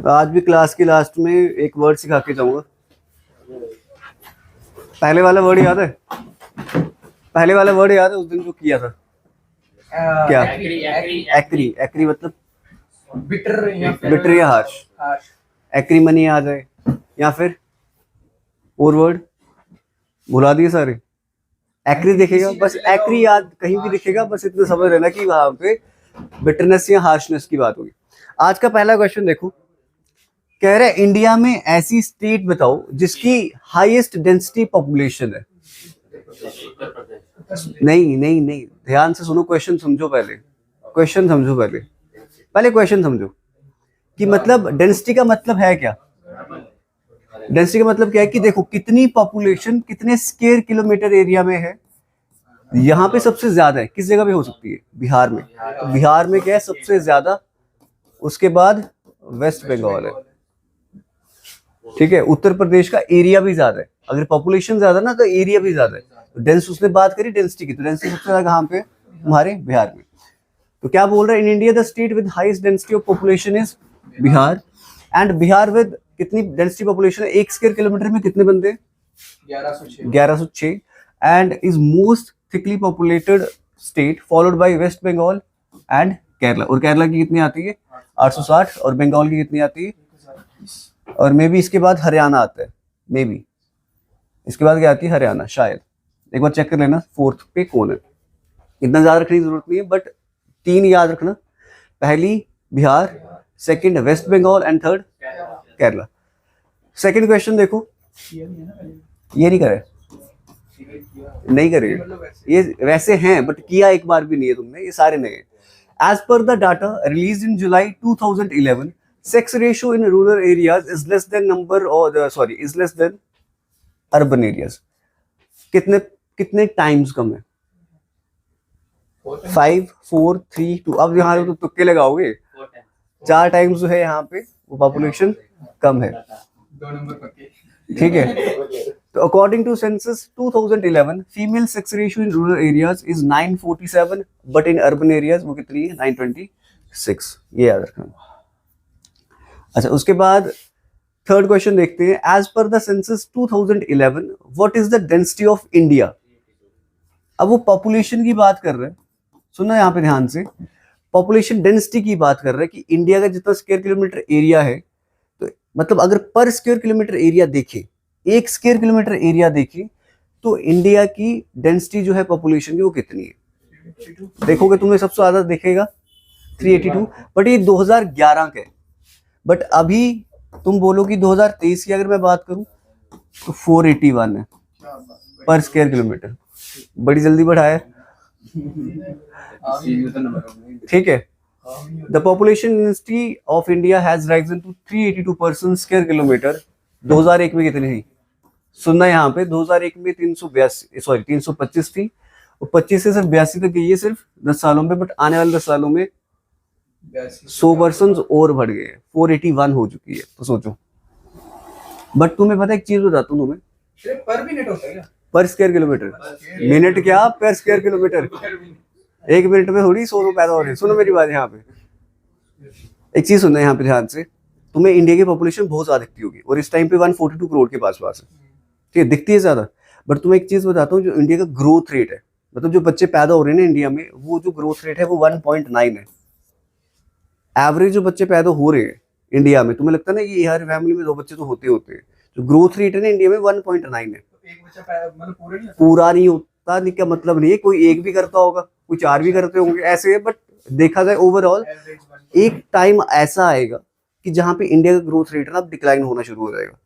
आज भी क्लास की लास्ट में एक वर्ड सिखा के जाऊंगा। पहले वाला वर्ड याद है? पहले वाला वर्ड याद है उस दिन जो किया था? क्या? एक्री। एक्री मतलब बिटर या हार्श। एक्रीमनी आ जाए, या फिर और वर्ड भुला दिए सारे। एक्री दिखेगा, बस एक्री याद कहीं भी दिखेगा, बस इतना समझ लेना कि वहां पे बिटरनेस या हार्शनेस की बात होगी। आज का पहला क्वेश्चन देखो, कह रहे इंडिया में ऐसी स्टेट बताओ जिसकी हाईएस्ट डेंसिटी पॉपुलेशन है। नहीं नहीं नहीं, ध्यान से सुनो, क्वेश्चन समझो पहले। क्वेश्चन समझो पहले, पहले क्वेश्चन समझो कि मतलब डेंसिटी का मतलब है क्या। डेंसिटी का मतलब क्या है कि देखो कितनी पॉपुलेशन कितने स्क्वायर किलोमीटर एरिया में है। यहाँ पे सबसे ज्यादा है, किस जगह पे हो सकती है? बिहार में। तो बिहार में क्या है सबसे ज्यादा, उसके बाद वेस्ट बंगाल है, ठीक है। उत्तर प्रदेश का एरिया भी ज्यादा है, अगर पॉपुलेशन ज्यादा ना तो एरिया भी ज्यादा है। तो डेंस उसने बात करी डेंसिटी की, तो डेंसिटी सबसे ज्यादा कहाँ पे? हमारे बिहार में। तो क्या बोल रहा है, in India the state with highest density of population is Bihar. And Bihar with कितनी डेंसिटी पॉपुलेशन है? 1 स्क्वायर किलोमीटर में कितने बंदे? 1106। And is most thickly populated state followed by West Bengal and Kerala. और केरला की कितनी आती है? 860। और बंगाल की कितनी आती है? और मे बी इसके बाद हरियाणा आता है, मे बी इसके बाद क्या आती है? हरियाणा शायद। एक बार चेक कर लेना फोर्थ पे कौन है। इतना ज्यादा रखने की जरूरत नहीं है, बट 3 याद रखना, पहली Bihar, second West Bengal and third Kerala. Second question देखो, ये नहीं करे, नहीं करेगा ये, वैसे हैं बट किया एक बार भी नहीं है तुमने, ये सारे नए। As per the data release in July 2011, sex ratio in rural areas is less than number or is less than urban areas. कितने कितने टाइम्स कम है? 5 4 3 2। अब यहाँ तो तुक्के लगाओगे, 4 टाइम्स जो है यहाँ पे वो पॉपुलेशन कम है, ठीक है। तो according to census 2011, female sex ratio in rural areas is 947, but in urban areas वो कितनी है? 926। ये याद रखना। अच्छा, उसके बाद थर्ड क्वेश्चन देखते हैं। As per the census 2011, what is the density of India? अब वो पॉपुलेशन की बात कर रहे हैं, सुनो यहाँ पे ध्यान से, पॉपुलेशन डेंसिटी की बात कर रहे हैं कि इंडिया का जितना स्क्वायर किलोमीटर एरिया है, तो मतलब अगर पर स्क्वायर किलोमीटर एरिया देखे, 1 स्क्वायर किलोमीटर एरिया देखे, तो इंडिया की डेंसिटी जो है पॉपुलेशन की वो कितनी है? देखोगे तुम्हें सबसे ज्यादा दिखेगा 382, बट ये 2011 का है। बट अभी तुम बोलो कि 2023 की अगर मैं बात करूं तो 481 है पर स्क्वायर किलोमीटर। बड़ी जल्दी बढ़ाया, ठीक है। The population density of India has risen to 382 person square kilometre. 2001 में कितनी थी? सुनना यहाँ पे, 2001 में 325 थी, और 25 से सिर्फ 82 तक गई है सिर्फ 10 सालों में। बट आने वाले 10 सालों में 100 पर्सन और बढ़ गए हैं, 481 हो चुकी है। तो सोचो। बट तुम्हें पता है एक चीज बताता हूँ तुम्हें, पर मिनट होता है क्या? पर स्क्वायर किलोमीटर। मिनट क्या, पर स्क्वायर किलोमीटर। 1 मिनट में थोड़ी 100 पैदा हो रहे हैं। सुनो मेरी बात यहाँ पे, एक चीज सुनना यहाँ पे ध्यान से। तुम्हें इंडिया की पॉपुलेशन बहुत ज्यादा दिखती होगी, और इस टाइम पे 142 करोड़ के पास पास है, ठीक है, दिखती है ज्यादा। बट तुम्हें एक चीज बताता हूँ, जो इंडिया का ग्रोथ रेट है, मतलब जो बच्चे पैदा हो रहे हैं ना इंडिया में, वो जो ग्रोथ रेट है वो 1.9 है। एवरेज जो बच्चे पैदा हो रहे हैं इंडिया में, तुम्हें लगता है ना कि हर फैमिली में 2 बच्चे तो होते होते हैं, जो ग्रोथ रेट है ना इंडिया में 1.9 है। एक बच्चा मतलब पूरा नहीं होता, नहीं क्या मतलब नहीं है, कोई एक भी करता होगा, कोई 4 भी करते होंगे, ऐसे है। बट देखा जाए ओवरऑल, एक टाइम ऐसा आएगा कि जहां पे इंडिया का ग्रोथ रेट ना डिक्लाइन होना शुरू हो जाएगा।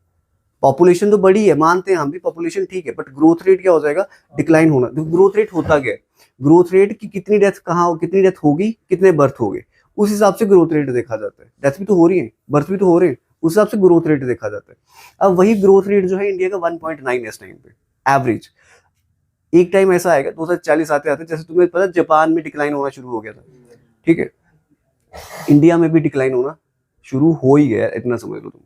पॉपुलेशन तो बड़ी है, मानते हैं हम भी, पॉपुलेशन ठीक है, बट ग्रोथ रेट क्या हो जाएगा? डिक्लाइन होना। तो ग्रोथ रेट होता क्या है? ग्रोथ रेट की कितनी डेथ कहाँ, कितनी डेथ होगी, कितने बर्थ हो गए, उस हिसाब से ग्रोथ रेट देखा जाता है। डेथ भी तो हो रही है, बर्थ भी तो हो रहे हैं, उस हिसाब से ग्रोथ रेट देखा जाता है। अब वही ग्रोथ रेट जो है इंडिया का 1.9 इस टाइम पे एवरेज। एक टाइम ऐसा आएगा 2040 आते आते, जैसे तुम्हें पता जापान में डिक्लाइन होना शुरू हो गया था, ठीक है, इंडिया में भी डिक्लाइन होना शुरू हो ही गया, इतना समझ लो तुम,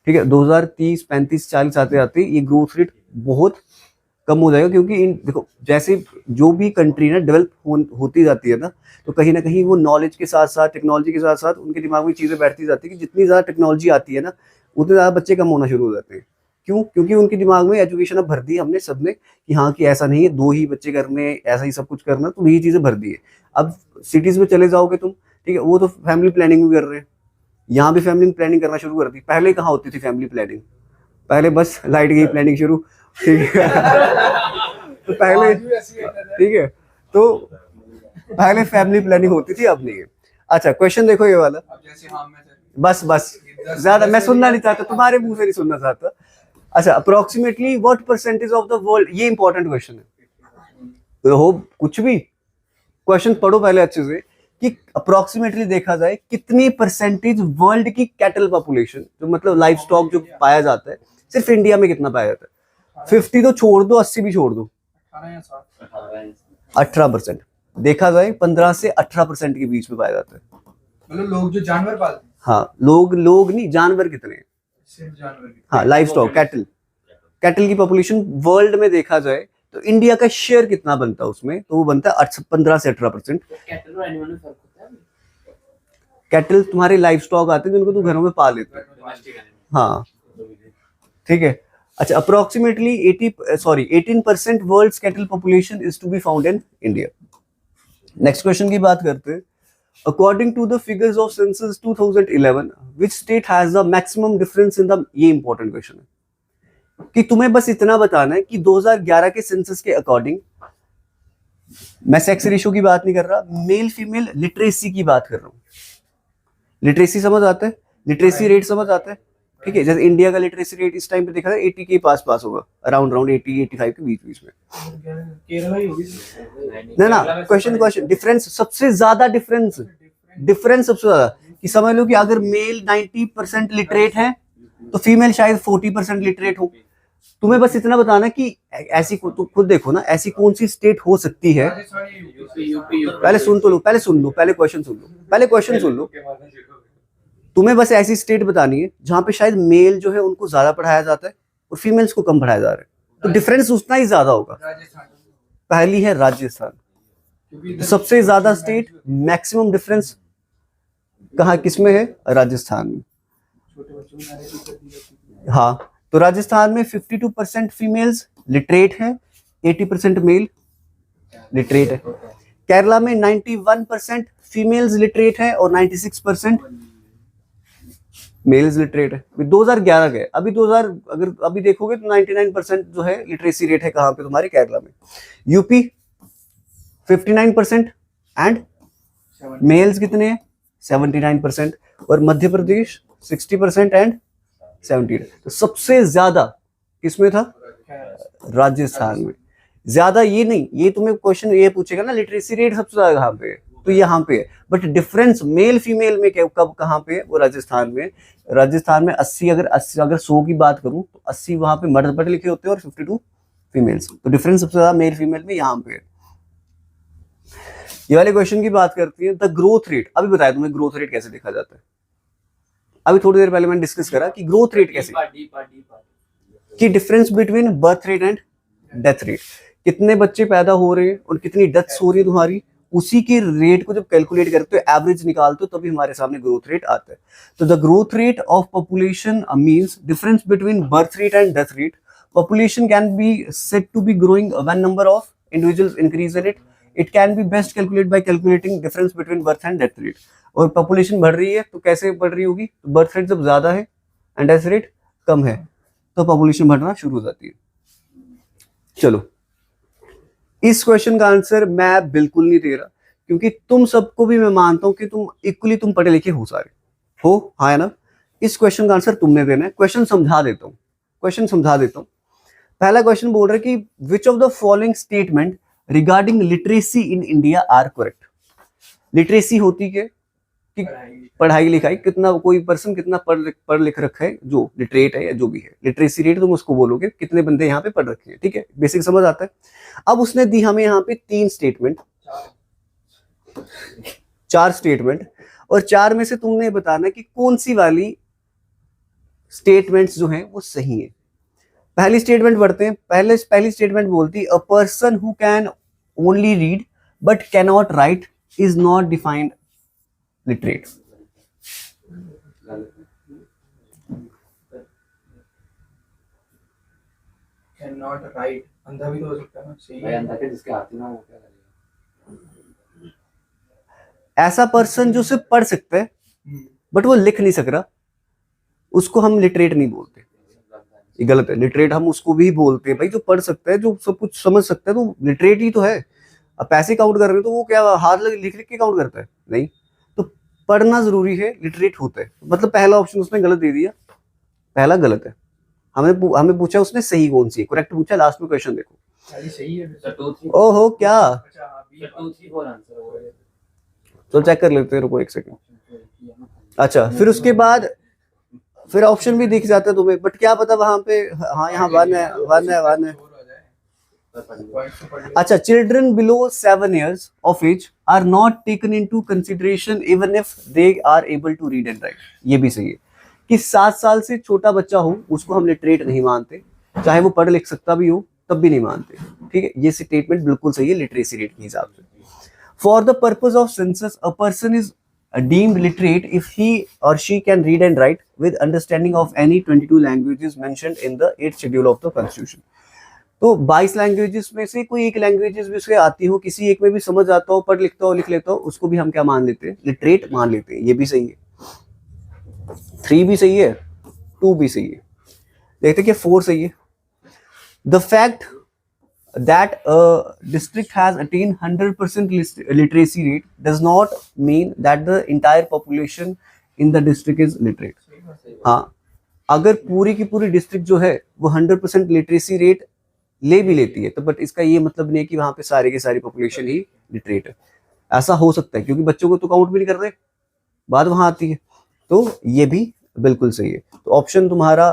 ठीक है। 2030 35 40 आते आते ये ग्रोथ रेट बहुत कम हो जाएगा, क्योंकि देखो जैसे जो भी कंट्री ना डेवलप होती जाती है ना, तो कहीं ना कहीं वो नॉलेज के साथ साथ, टेक्नोलॉजी के साथ साथ उनके दिमाग में चीज़ें बैठती जाती है कि जितनी ज़्यादा टेक्नोलॉजी आती है ना, उतने ज़्यादा बच्चे कम होना शुरू हो जाते हैं। क्यों? क्योंकि उनके दिमाग में एजुकेशन अब भर दी हमने सबने कि हाँ कि ऐसा नहीं है 2 ही बच्चे करने, ऐसा ही सब कुछ करना, तो यही चीज़ें भर दी है। अब सिटीज़ में चले जाओगे तुम, ठीक है, वो तो फैमिली प्लानिंग भी कर रहे हैं, यहाँ भी फैमिली प्लानिंग करना शुरू कर दी। पहले कहाँ होती थी फैमिली प्लानिंग? पहले बस लाइट गई प्लानिंग शुरू, ठीक है। तो पहले, ठीक है, तो पहले फैमिली प्लानिंग होती थी, अब नहीं है। अच्छा क्वेश्चन देखो ये वाला, बस बस ज्यादा मैं सुनना नहीं चाहता, तुम्हारे मुंह से नहीं सुनना चाहता। अच्छा, approximately what percentage of the world, ये इंपॉर्टेंट क्वेश्चन है, तो हो कुछ भी क्वेश्चन पढ़ो पहले अच्छे से, कि अप्रोक्सीमेटली देखा जाए कितनी परसेंटेज वर्ल्ड की कैटल पॉपुलेशन, जो मतलब लाइफ स्टॉक जो पाया जाता है, सिर्फ इंडिया में कितना पाया जाता है? 50 तो छोड़ दो, 80 भी छोड़ दो, 18%। देखा जाए 15 से 18% के बीच में पाया जाता है। मतलब लोग जो जानवर पालते हैं, हाँ, लोग नहीं, जानवर कितने हैं? सिर्फ जानवर। हाँ, लाइफ स्टॉक, कैटल की पॉपुलेशन वर्ल्ड में देखा जाए तो इंडिया का शेयर कितना बनता है उसमें? तो वो बनता है 15 से 18%। कैटल तुम्हारे लाइफ स्टॉक आते हैं जिनको तुम घरों में पाल लेते हो, हाँ, ठीक है। अच्छा, approximately 18% world's cattle population is to be found in India. Next question की बात करते हैं। According to the figures of census 2011, which state has the maximum difference in the, ये इंपॉर्टेंट क्वेश्चन है कि तुम्हें बस इतना बताना है कि 2011 के सेंसस के अकॉर्डिंग, मैं सेक्स रेशियो की बात नहीं कर रहा, मेल फीमेल लिटरेसी की बात कर रहा हूं। लिटरेसी समझ आता है? लिटरेसी रेट समझ आता है, ठीक है। जैसे इंडिया का लिटरेसी रेट इस टाइम पे देखा जाए 80 के पास होगा, अराउंड 80-85 के बीच में। ना क्वेश्चन डिफरेंस, सबसे ज्यादा डिफरेंस सबसे ज्यादा, कि समझ लो कि अगर मेल 90% लिटरेट है तो फीमेल शायद 40% लिटरेट हो। तुम्हें बस इतना बताना कि ऐसी, तो खुद देखो ना, ऐसी कौन सी स्टेट हो सकती है। पहले सुन लो, पहले क्वेश्चन सुन लो। तुम्हें बस ऐसी स्टेट बतानी है जहां पे शायद मेल जो है उनको ज्यादा पढ़ाया जाता है और फीमेल्स को कम पढ़ाया जा रहा है, तो डिफरेंस उतना ही ज्यादा होगा। पहली है राजस्थान, तो सबसे ज्यादा स्टेट, मैक्सिमम डिफरेंस कहाँ किसमें है? राजस्थान में। हाँ, तो राजस्थान में 52% फीमेल्स लिटरेट है, 80% मेल लिटरेट है। केरला में 91% फीमेल्स लिटरेट है और 96% मेल्स लिटरेट है। 2011 के, अभी 2000 अगर अभी देखोगे तो 99% जो है लिटरेसी रेट है कहाँ पे? तुम्हारे केरला में। यूपी 59% एंड मेल्स कितने हैं? 79%। और मध्य प्रदेश 60% एंड 70। तो सबसे ज्यादा किसमें था? राजस्थान में। ज्यादा ये नहीं, ये तुम्हें क्वेश्चन ये पूछेगा ना लिटरेसी रेट सबसे ज्यादा कहाँ पे है, तो यहाँ पे है, बट डिफरेंस मेल फीमेल में कब कहाँ पे है? वो राजस्थान में। राजस्थान में 80, अगर 100 की बात करूं तो 80 वहां पे मर्द पढ़े लिखे होते हैं और 52 फीमेल्स, तो डिफरेंस सबसे ज्यादा मेल फीमेल में यहाँ पे है। ये वाले क्वेश्चन की बात करती है, द ग्रोथ रेट। अभी बताया तुम्हें ग्रोथ रेट कैसे देखा जाता है, अभी थोड़ी देर पहले मैंने डिस्कस करा कि ग्रोथ रेट कैसे, कि difference between birth rate and death rate, कितने बच्चे पैदा हो रहे हैं और कितनी डेथ्स हो रही है तुम्हारी, उसी के रेट को जब कैलकुलेट करते हो, एवरेज निकालते हो, तभी हमारे सामने ग्रोथ रेट आता है। तो the growth rate of population means difference between birth rate and death rate. Population can be said to be growing when number of individuals increase in it. It can be best calculate by calculating difference between birth and death rate. और population बढ़ रही है तो कैसे बढ़ रही होगी? तो बर्थ रेट जब ज्यादा है एंड डेथ रेट कम है तो पॉपुलेशन बढ़ना शुरू हो जाती है। चलो, इस क्वेश्चन का आंसर मैं बिल्कुल नहीं दे रहा, क्योंकि तुम सबको भी मैं मानता हूं कि तुम इक्वली तुम पढ़े लिखे हो, सारे हो, हाँ ना। इस क्वेश्चन का आंसर तुमने देना है। क्वेश्चन समझा देता हूं। पहला क्वेश्चन बोल रहा है कि which of the following statement regarding literacy in India are correct. Literacy होती है कि पढ़ाई लिखाई, कितना कोई पर्सन कितना पढ़ लिख रखा है, जो लिटरेट है या जो भी है। लिटरेसी रेट तुम उसको बोलोगे कितने बंदे यहाँ पे पढ़ रखे हैं, ठीक है, बेसिक समझ आता है। अब उसने दी हमें यहाँ पे 3 स्टेटमेंट, 4 स्टेटमेंट, और 4 में से तुमने बताना कि कौन सी वाली स्टेटमेंट्स जो हैं वो सही है। पहली स्टेटमेंट पढ़ते हैं। पहली स्टेटमेंट बोलती a person who can only read but cannot right is not defined literate. Can not right, अंधा भी तो हो सकता है ना, सही भाई है। अंधा के जिसके हाथ ना वो क्या करेगा? ऐसा पर्सन जो सिर्फ पढ़ सकता है बट वो लिख नहीं सक रहा, उसको हम लिटरेट नहीं बोलते। ये गलत है। लिटरेट हम उसको भी बोलते हैं भाई जो पढ़ सकता है, जो सब कुछ समझ सकता है, तो लिटरेट ही तो है। अब पैसे काउंट कर रहे हो तो वो क्या हाथ लिख लिख के काउंट करता है? नहीं। तो पढ़ना जरूरी है, लिटरेट होता है। मतलब पहला ऑप्शन उसने गलत दे दिया, पहला गलत है। हमें पूछा उसने सही कौन सी है, करेक्ट पूछा। लास्ट में क्वेश्चन देखो। खाली सही है। सर 2 3 ओहो क्या, अच्छा हाँ, B सर 2 3 4 आंसर वो है। तो चेक कर लेते हैं, रुको एक सेकंड। अच्छा, फिर उसके बाद फिर ऑप्शन भी दिख जाता है तुम्हें, बट क्या पता वहां पे, हाँ यहाँ वन है, वन है, वन है। शोर हो जाए। अच्छा, children below 7 years of age are not taken into consideration even if they are able to read and write। ये भी सही है कि 7 साल से छोटा बच्चा हो उसको हम लिटरेट नहीं मानते, चाहे वो पढ़ लिख सकता भी हो तब भी नहीं मानते। ठीक है, ये स्टेटमेंट बिल्कुल सही है लिटरेसी रेट के हिसाब से। For the purpose of census a person is deemed literate if he or she can read and write with understanding of any 22 languages mentioned in the 8th schedule of the constitution। तो 22 languages में से कोई एक languages भी उसके आती हो, किसी एक में भी समझ आता हो, पढ़ लिखता हो, लिख लेता हो, उसको भी हम क्या मान लेते हैं? लिटरेट मान लेते हैं। ये भी सही है। 3 भी सही है, 2 भी सही है। देखते कि 4 सही है। The fact that a district has attained 100% literacy rate does not mean that the entire population in the district is literate। हाँ, अगर पूरी की पूरी डिस्ट्रिक्ट जो है वो 100% लिटरेसी रेट ले भी लेती है तो बट इसका ये मतलब नहीं है कि वहां पे सारे की सारी पॉपुलेशन ही लिटरेट है। ऐसा हो सकता है क्योंकि बच्चों को तो काउंट भी नहीं कर रहे, बात वहां आती है। तो ये भी बिल्कुल सही है। तो ऑप्शन तुम्हारा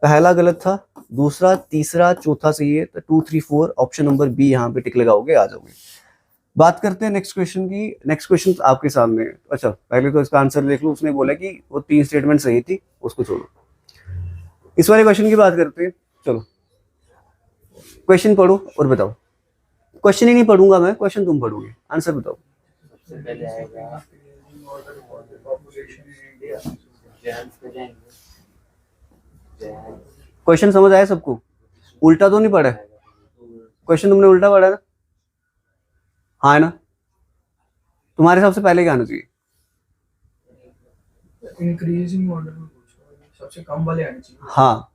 पहला गलत था, दूसरा, तीसरा, चौथा सही है। तो 2 3 4 ऑप्शन नंबर बी यहाँ पे टिक लगाओगे, आ जाओगे। बात करते हैं नेक्स्ट क्वेश्चन की। नेक्स्ट क्वेश्चन आपके सामने है। अच्छा, पहले तो इसका आंसर देख लो। उसने बोला कि वो 3 स्टेटमेंट सही थी, उसको छोड़ो। इस वाले क्वेश्चन की बात करते हैं। चलो क्वेश्चन पढ़ो और बताओ। क्वेश्चन ही नहीं पढ़ूंगा मैं, क्वेश्चन तुम पढ़ोगे, आंसर बताओ। सबसे पहले आएगा पॉपुलेशन इन इंडिया। जेम्स पे जाएंगे। क्वेश्चन समझ आया सबको? उल्टा तो नहीं पढ़ा है? क्वेश्चन तुमने उल्टा पढ़ा है ना? हाँ है ना? तुम्हारे हिसाब से पहले क्या आना चाहिए? इंक्रीजिंग ऑर्डर में पूछा, सबसे कम वाले आने चाहिए। हाँ,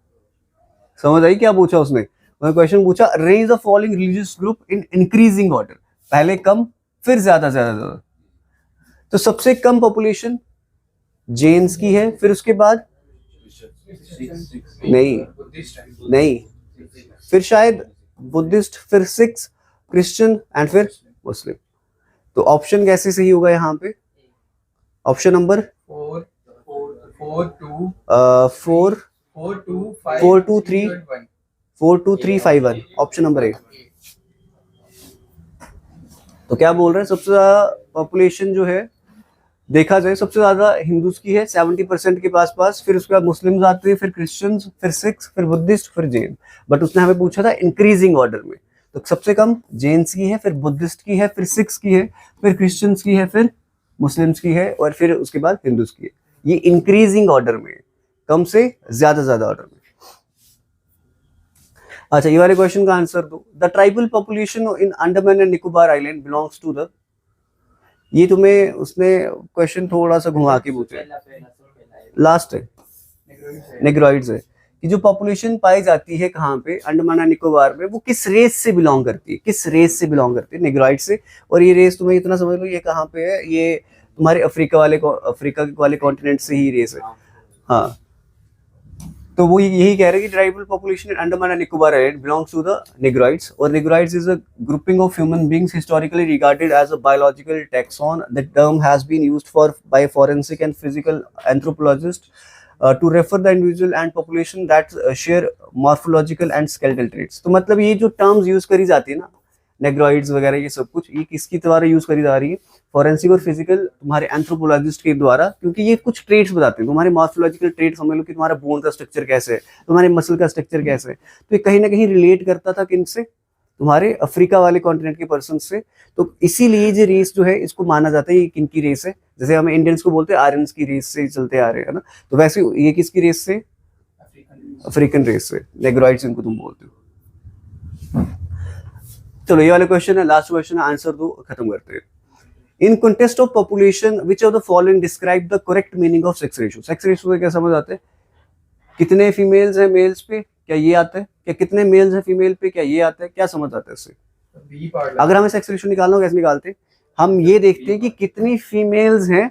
समझ आई क्या पूछा उसने? क्वेश्चन पूछा arrange the following religious group in increasing order, पहले कम फिर ज्यादा ज्यादा ज्यादा। तो सबसे कम पॉपुलेशन जैन्स की है, फिर उसके बाद नहीं, फिर शायद बुद्धिस्ट, फिर सिक्स, क्रिश्चियन एंड फिर मुस्लिम। तो ऑप्शन कैसे सही होगा यहाँ पे? Option number 4 4 2 4 4 2 5 4 2 3 4 2 3 5 1, option number A. तो क्या बोल रहे हैं? सबसे ज्यादा पॉपुलेशन जो है देखा जाए सबसे ज्यादा हिंदूज की है 70% के पास, फिर उसके बाद मुस्लिम्स आते हैं, फिर क्रिश्चियंस, फिर सिक्स, फिर बुद्धिस्ट, फिर जैन। बट उसने हमें पूछा था इंक्रीजिंग ऑर्डर में। तो सबसे कम जैन्स की है, फिर बुद्धिस्ट की है, फिर सिक्स की है, फिर क्रिश्चियंस की है, फिर मुस्लिम्स की है, और फिर उसके बाद हिंदूज की है। ये इंक्रीजिंग ऑर्डर में, कम से ज्यादा ऑर्डर में। अच्छा, ये वाले क्वेश्चन का आंसर दो। The tribal population in Andaman and Nicobar island belongs to the, ये तुम्हें उसने क्वेश्चन थोड़ा सा घुमा के पूछा है, लास्ट है, नेग्रॉइड्स है कि जो पॉपुलेशन पाई जाती है कहाँ पे, अंडमान एंड निकोबार में, वो किस रेस से बिलोंग करती है, किस रेस से बिलोंग करती है? नेग्रॉइड से। और ये रेस तुम्हें इतना समझ लो ये कहाँ पे है, ये तुम्हारे अफ्रीका वाले कॉन्टिनेंट से ही रेस है। हाँ, तो वो यही कह रहे हैं कि tribal population in Andaman and Nicobar island belongs to the negroids, और negroids is a grouping of human beings historically regarded as a biological taxon. The term has been used for by forensic and physical anthropologist to refer the individual and population that share morphological and skeletal traits। तो मतलब ये जो terms use करी जाती है ना, नेग्रॉइड्स वगैरह ये सब कुछ, ये किसकी द्वारा यूज करी जा रही है? फॉरेंसिक और फिजिकल तुम्हारे एंथ्रोपोलॉजिस्ट के द्वारा, क्योंकि ये कुछ ट्रेट्स बताते हैं, तुम्हारे मॉर्फोलॉजिकल ट्रेट समझ लो कि तुम्हारा बोन का स्ट्रक्चर कैसे है, तुम्हारे मसल का स्ट्रक्चर कैसे है। तो ये कहीं ना कहीं रिलेट करता था किनसे? तुम्हारे अफ्रीका वाले कॉन्टिनेंट के पर्सन से। तो इसीलिए ये रेस जो है इसको माना जाता है ये किनकी रेस है? जैसे हम इंडियंस को बोलते हैं आर्यंस की रेस से चलते आ रहे हैं ना, तो वैसे ये किसकी रेस से? अफ्रीकन रेस से, नेग्रॉइड्स इनको तुम बोलते हो। चलो ये वाला क्वेश्चन है, लास्ट क्वेश्चन है, आंसर दो, खत्म करते हैं। In contest of population which of the following describe the correct meaning of sex ratio? Sex ratio से क्या समझ आते हैं? कितने फीमेल्स हैं मेल्स पे, क्या ये आता है? क्या कितने मेल्स हैं फीमेल पे, क्या ये आता है? क्या समझ आता है इससे? बी पार्ट अगर हमें सेक्स रेशियो निकालना हो कैसे निकालते हैं? हम ये देखते हैं कि कितनी फीमेल्स हैं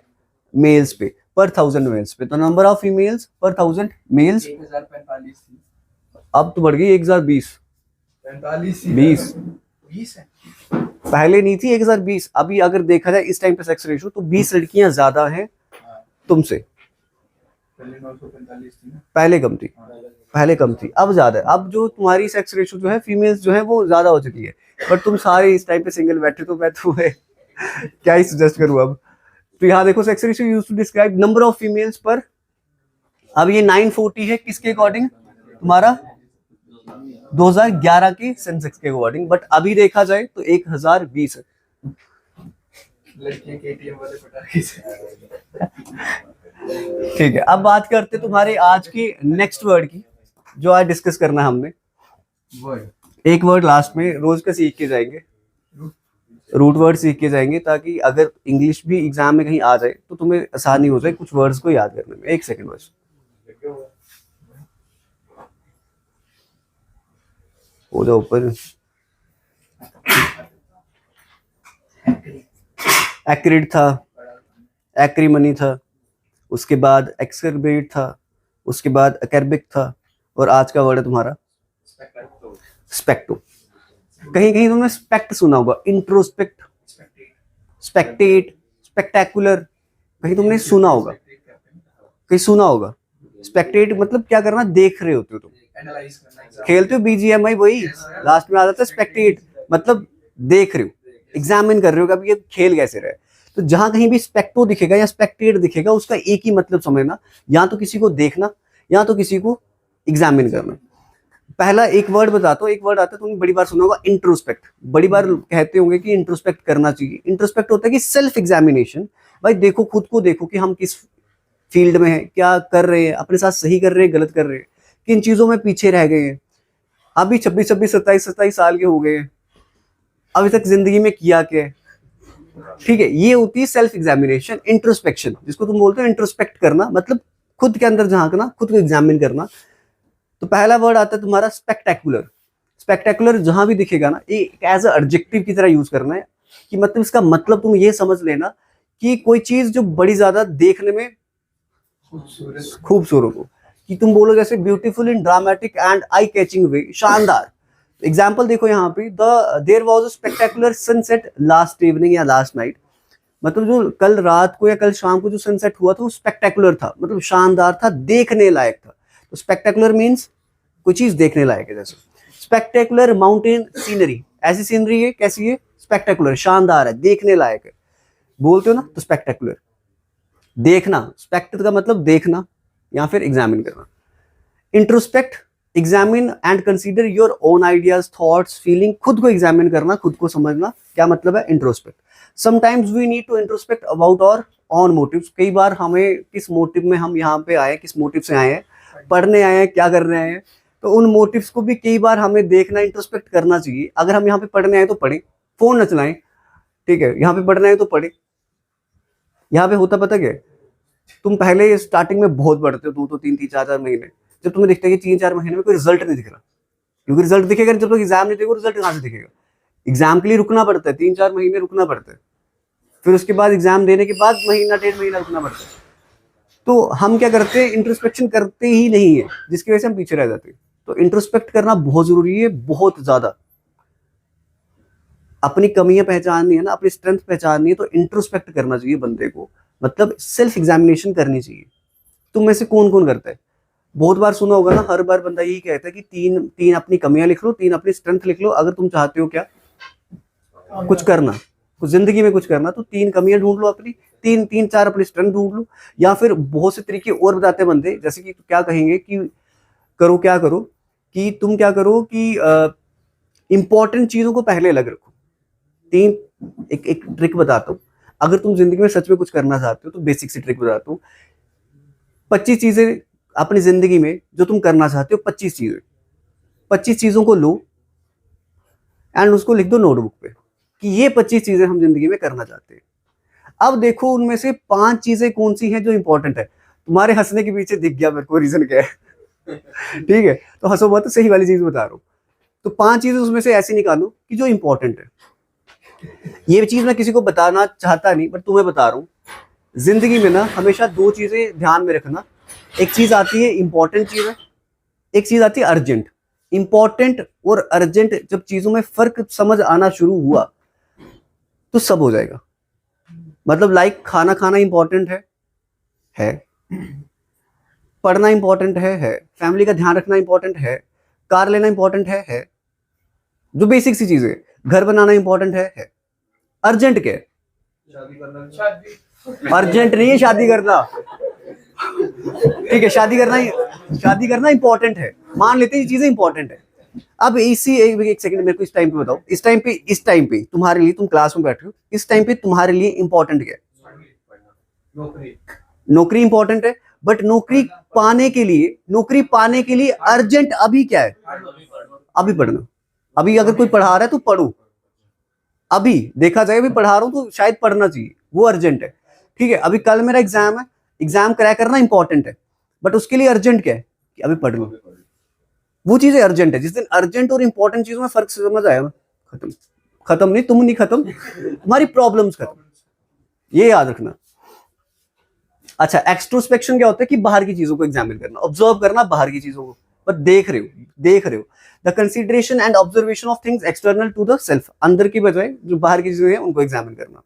मेल्स पे पर 1000 मेल्स पे, तो नंबर ऑफ फीमेल्स पर 1000 मेल्स 1045 थी, अब तो बढ़ गई 1020, 45 थी, 20 20 है। पहले नहीं थी 1020। अभी अगर देखा जाए इस टाइम पे सेक्स रेशियो तो 20 लड़कियां ज्यादा हैं तुमसे, पहले 945 थी ना। पहले कम थी, पहले कम थी, अब ज्यादा है। अब जो तुम्हारी सेक्स रेशियो जो है फीमेल्स जो है वो ज्यादा हो चुकी है, बट तुम सारे इस टाइम पे सिंगल बैठे, तो मैं तो है क्या ही सजेस्ट करूं अब। तो यहाँ देखो sex ratio used to describe number of females per, अब ये 940 है किसके अकॉर्डिंग? तुम्हारा 2011 के सेंसेक्स के अकॉर्डिंग, बट अभी देखा जाए तो 1020 है। लड़कियां केटीएम वाले पटाखे से। ठीक है, अब बात करते तुम्हारे आज के नेक्स्ट वर्ड की, जो आज डिस्कस करना है हमने। वर्ड एक वर्ड लास्ट में रोज का सीख के जाएंगे, रूट वर्ड सीख के जाएंगे, ताकि अगर इंग्लिश भी एग्जाम में कहीं आ जाए तो तुम्हें आसानी हो जाए कुछ वर्ड्स को याद करने में। एक सेकंड बस, हो जाओ ऊपर। एक्रिड था, एक्रीमनी था, उसके बाद एक्सकर्बेट था, उसके बाद अकेर्बिक था, और आज का वर्ड है तुम्हारा स्पेक्टो। कहीं कहीं तुमने स्पेक्ट सुना होगा, इंट्रोस्पेक्ट, स्पेक्टेट, स्पेक्टेकुलर, कहीं तुमने सुना होगा, कहीं सुना होगा। स्पेक्टेट मतलब क्या करना, देख रहे होते हो तुम, एनालाइज करना, खेलते हो बीजीएमआई, वही लास्ट में आ जाता है स्पेक्टेट, मतलब देख रहे हो, एग्जामिन कर रहे हो कि अभी ये खेल कैसे रहा है। तो जहां कहीं भी स्पेक्टो दिखेगा या स्पेक्टेट दिखेगा, उसका एक ही मतलब समझना, या तो किसी को देखना या तो किसी को एग्जामिन करना। पहला एक वर्ड बताता हूँ, एक वर्ड आता है तुमने बड़ी बार सुना होगा, इंट्रोस्पेक्ट। बड़ी बार कहते होंगे कि इंट्रोस्पेक्ट करना चाहिए। इंट्रोस्पेक्ट होता है कि सेल्फ एग्जामिनेशन, भाई देखो, खुद को देखो कि हम किस फील्ड में हैं, क्या कर रहे हैं, अपने साथ सही कर रहे हैं, गलत कर रहे हैं, किन चीजों में पीछे रह गए हैं। अभी 26 27 साल के हो गए हैं, अभी तक जिंदगी में किया क्या है, ठीक है। ये होती है सेल्फ एग्जामिनेशन, इंट्रोस्पेक्शन, जिसको तुम बोलते हो इंट्रोस्पेक्ट करना, मतलब खुद के अंदर झांकना, खुद को एग्जामिन करना। तो पहला वर्ड आता है तुम्हारा स्पेक्टेकुलर। स्पेक्टेकुलर जहां भी दिखेगा ना, ये एज अ एडजेक्टिव की तरह यूज करना है, कि मतलब इसका मतलब तुम ये समझ लेना कि कोई चीज जो बड़ी ज्यादा देखने में खूबसूरत हो, कि तुम बोलो जैसे beautiful in dramatic and eye catching way, शानदार। एग्जाम्पल देखो यहाँ पे, there was a spectacular sunset last evening या लास्ट नाइट, मतलब जो कल रात को या कल शाम को जो सनसेट हुआ था वो स्पेक्टेकुलर था, मतलब शानदार था, देखने लायक था। तो स्पेक्टेकुलर मीन्स कोई चीज देखने लायक है। जैसे स्पेक्टेकुलर माउंटेन सीनरी, ऐसी सीनरी है, कैसी है, स्पेक्टेकुलर, शानदार है, देखने लायक है, बोलते हो ना, तो स्पेक्टेकुलर। देखना, स्पेक्ट का मतलब देखना या फिर एग्जामिन करना। Introspect, examine and consider your own ideas, thoughts, feeling, खुद को एग्जामिन करना, खुद को समझना, क्या मतलब है introspect. Sometimes we need to introspect about our own motives, कई बार हमें किस मोटिव में हम यहाँ पे आए, किस मोटिव से आए हैं, पढ़ने आए हैं, क्या कर रहे हैं, तो उन मोटिव्स को भी कई बार हमें देखना, इंट्रोस्पेक्ट करना चाहिए। अगर हम यहाँ पे पढ़ने आए तो पढ़े, फोन न चलाएं, ठीक है, यहाँ पे पढ़ने आए तो पढ़े। यहाँ पे होता पता क्या, तुम पहले स्टार्टिंग में बहुत पढ़ते हो, 2 3 4 महीने, जब तुम्हें दिखता है कि 3 4 महीने में कोई रिजल्ट नहीं दिख रहा, क्योंकि रिजल्ट दिखेगा जब तक एग्जाम नहीं देगा, रिजल्ट कहाँ से दिखेगा। एग्जाम के लिए रुकना पड़ता है, 3 4 महीने रुकना पड़ता है, फिर उसके बाद एग्जाम देने के बाद महीना 1.5 महीना रुकना पड़ता है। तो हम क्या करते हैं, इंट्रोस्पेक्शन करते ही नहीं है, जिसकी वजह से हम पीछे रह जाते हैं। तो इंट्रोस्पेक्ट करना बहुत जरूरी है, बहुत ज्यादा। अपनी कमियां पहचाननी है ना, अपनी स्ट्रेंथ पहचाननी है, तो इंट्रोस्पेक्ट करना चाहिए बंदे को, मतलब सेल्फ एग्जामिनेशन करनी चाहिए। तुम में से कौन कौन करता है? बहुत बार सुना होगा ना, हर बार बंदा यही कहता है कि तीन अपनी कमियां लिख लो, 3 अपनी स्ट्रेंथ लिख लो, अगर तुम चाहते हो क्या कुछ करना, कुछ जिंदगी में कुछ करना, तो 3 कमियां ढूंढ लो अपनी, 3-4 अपनी स्ट्रेंथ ढूंढ लो, या फिर बहुत से तरीके और बताते हैं बंदे, जैसे कि क्या कहेंगे कि क्या करो कि तुम क्या करो कि इंपॉर्टेंट चीजों को पहले अलग रखो। एक ट्रिक बताता हूँ, अगर तुम जिंदगी में सच में कुछ करना चाहते हो तो बेसिक सी ट्रिक बताता हूँ। 25 चीजें अपनी जिंदगी में जो तुम करना चाहते हो, 25 चीजों को लो एंड उसको लिख दो नोटबुक पे कि ये 25 चीजें हम जिंदगी में करना चाहते हैं। अब देखो उनमें से 5 चीजें कौन सी हैं जो इंपॉर्टेंट है। तुम्हारे हंसने के पीछे दिख गया मेरे को रीजन क्या है। ठीक है, तो हंसो मत, सही वाली चीज बता रहा हूँ। तो 5 चीजें उसमें से ऐसी निकालो कि जो इंपॉर्टेंट है। ये चीज मैं किसी को बताना चाहता नहीं, बट तुम्हें बता रहा हूँ। जिंदगी में ना हमेशा 2 चीजें ध्यान में रखना, एक चीज आती है इंपॉर्टेंट चीज है, एक चीज आती है अर्जेंट। इंपॉर्टेंट और अर्जेंट जब चीजों में फर्क समझ आना शुरू हुआ तो सब हो जाएगा। मतलब लाइक खाना खाना इंपॉर्टेंट है, पढ़ना इंपॉर्टेंट है, फैमिली का ध्यान रखना इंपॉर्टेंट है, कार लेना इंपॉर्टेंट है, जो बेसिक सी चीजें, घर बनाना इंपॉर्टेंट है। अर्जेंट क्या है? शादी करना। अर्जेंट नहीं है शादी करना। ठीक है, शादी करना इंपॉर्टेंट है, मान लेते हैं ये चीजें इंपॉर्टेंट है। अब इसी एक सेकंड मेरे को इस टाइम पे बताओ, इस टाइम पे तुम्हारे लिए, तुम क्लास में बैठे हो, इस टाइम पे तुम्हारे लिए इंपॉर्टेंट क्या है? नौकरी इंपॉर्टेंट है, बट नौकरी पाने के लिए अर्जेंट अभी क्या है? अभी पढ़ना। अभी अगर कोई पढ़ा रहा है तो पढ़ो, अभी देखा जाए, अभी पढ़ा रहा हूं तो शायद पढ़ना चाहिए, वो अर्जेंट है। ठीक है, अभी कल मेरा एग्जाम है, एग्जाम क्रैक करना इंपॉर्टेंट है, बट उसके लिए अर्जेंट क्या है कि अभी पढ़ लो। वो चीजें अर्जेंट है। जिस दिन अर्जेंट और इंपॉर्टेंट चीजों में फर्क समझ आएगा, खत्म नहीं, तुम नहीं खत्म, तुम्हारी प्रॉब्लम्स खत्म, ये याद रखना। अच्छा, एक्सट्रोस्पेक्शन क्या होता है कि बाहर की चीजों को एग्जामिन करना, ऑब्जर्व करना बाहर की चीजों को, पर देख रहे हो। The consideration and observation of things external to the self, अंदर की बजाय जो बाहर की चीजें हैं उनको एग्जामिन करना।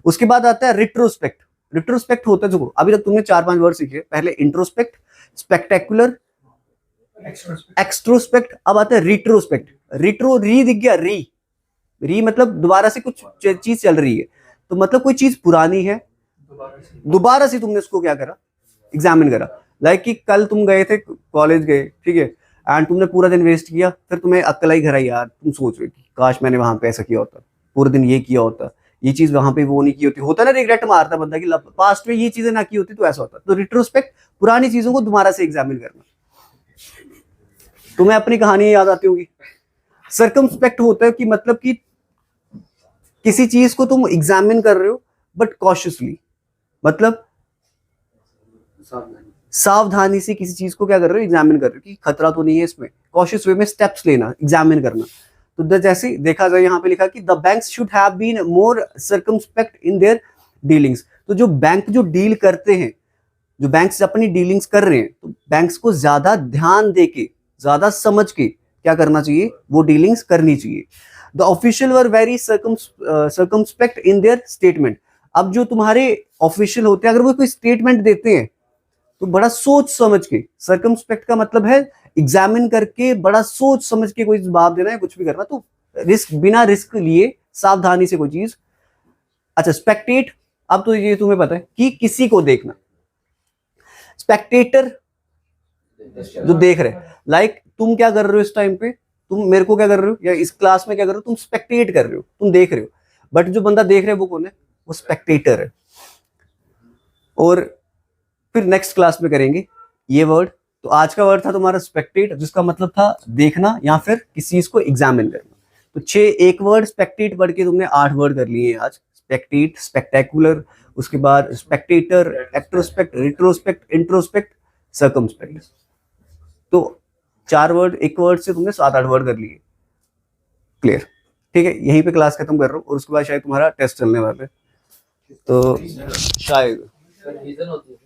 उसके बाद आता है रिट्रोस्पेक्ट। रिट्रोस्पेक्ट होता है, जो अभी तक तुमने 4-5 वर्ड सीखे, पहले इंट्रोस्पेक्ट, स्पेक्टेकुलर, एक्सट्रोस्पेक्ट, अब आता है रिट्रोस्पेक्ट। री दिख गया, री मतलब दोबारा से कुछ चीज चल रही है, तो मतलब कोई चीज पुरानी है, दोबारा से तुमने उसको क्या करा, एग्जामिन करा। लाइक कि कल तुम गए थे, कॉलेज गए, ठीक है, एंड तुमने पूरा दिन वेस्ट किया, फिर तुम्हें अक्ल आई घर आई, यार तुम सोच रहे कि काश मैंने वहां पे ऐसा किया होता, पूरे दिन ये किया होता, ये चीज वहां पे वो नहीं की होती, होता ना, रिग्रेट मारता बंदा कि पास्ट में ये चीजें ना की होती तो ऐसा होता। तो रिट्रोस्पेक्ट, पुरानी चीजों को दोबारा से एग्जामिन करना। तुम्हें अपनी कहानी याद आती होगी। सर्कमस्पेक्ट होता है कि मतलब कि किसी चीज को तुम एग्जामिन कर रहे हो बट कॉशियसली, मतलब सावधानी से किसी चीज को क्या कर रहे हो, एग्जामिन कर रहे हो कि खतरा तो नहीं है इसमें, कॉशियस वे में स्टेप्स लेना, एग्जामिन करना। तो जैसे देखा जाए, यहाँ पे लिखा कि the banks should have been more circumspect in their dealings. तो जो बैंक जो डील करते हैं, जो बैंक्स अपनी डीलिंग्स कर रहे हैं, तो बैंक्स को ज्यादा ध्यान देके, ज्यादा समझ के क्या करना चाहिए, वो डीलिंग्स करनी चाहिए। The official were very circumspect in there statement. अब जो तुम्हारे ऑफिशियल होते हैं, अगर वो कोई स्टेटमेंट देते हैं तो बड़ा सोच समझ के, सर्कमस्पेक्ट का मतलब है एग्जामिन करके, बड़ा सोच समझ के कोई जवाब देना है, कुछ भी करना, तो बिना रिस्क लिए सावधानी से कोई चीज। अच्छा, स्पेक्टेट, अब तो ये तुम्हें पता है कि किसी को देखना। स्पेक्टेटर जो देख रहे, लाइक तुम क्या कर रहे हो इस टाइम पे, तुम मेरे को क्या कर रहे हो, या इस क्लास में क्या कर रहे हो, तुम स्पेक्टेट कर रहे हो, तुम देख रहे हो, बट जो बंदा देख रहे है वो कौन है, वो स्पेक्टेटर है। और फिर नेक्स्ट क्लास में करेंगे ये वर्ड। तो आज का वर्ड था तुम्हारा स्पेक्टेट, जिसका मतलब था देखना या फिर किसी चीज को एग्जामिन करना। तो 1 वर्ड स्पेक्टेट पढ़ के तुमने 8 वर्ड कर लिए आज। स्पेक्टेट, स्पेक्टेकुलर, उसके बाद स्पेक्टेटर, एक्ट्रोस्पेक्ट, रिट्रोस्पेक्ट, इंट्रोस्पेक्ट, सर्कमस्पेक्ट। तो 4 वर्ड, 1 वर्ड से तुमने 7-8 वर्ड कर लिए। क्लियर? ठीक है, यहीं पे क्लास खत्म कर रहा हूँ, और उसके बाद शायद तुम्हारा टेस्ट चलने वाला है, तो शायद रीजन होती है।